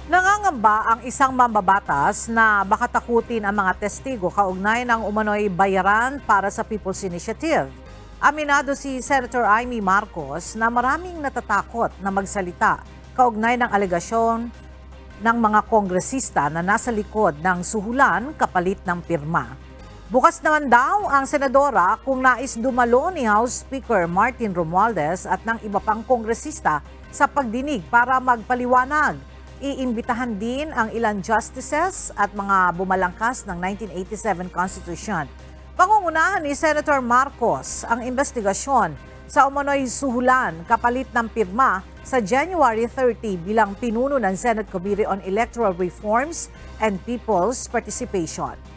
Nangangamba ang isang mambabatas na baka takutin ang mga testigo kaugnay ng umano'y bayaran para sa People's Initiative. Aminado si Senator Amy Marcos na maraming natatakot na magsalita kaugnay ng alegasyon ng mga kongresista na nasa likod ng suhulan kapalit ng pirma. Bukas naman daw ang senadora kung nais dumalo ni House Speaker Martin Romualdez at ng iba pang kongresista sa pagdinig para magpaliwanag. Iimbitahan din ang ilang justices at mga bumalangkas ng 1987 Constitution. Pangungunahan ni Senator Marcos ang investigasyon sa umano'y suhulan kapalit ng pirma sa January 30 bilang pinuno ng Senate Committee on Electoral Reforms and People's Participation.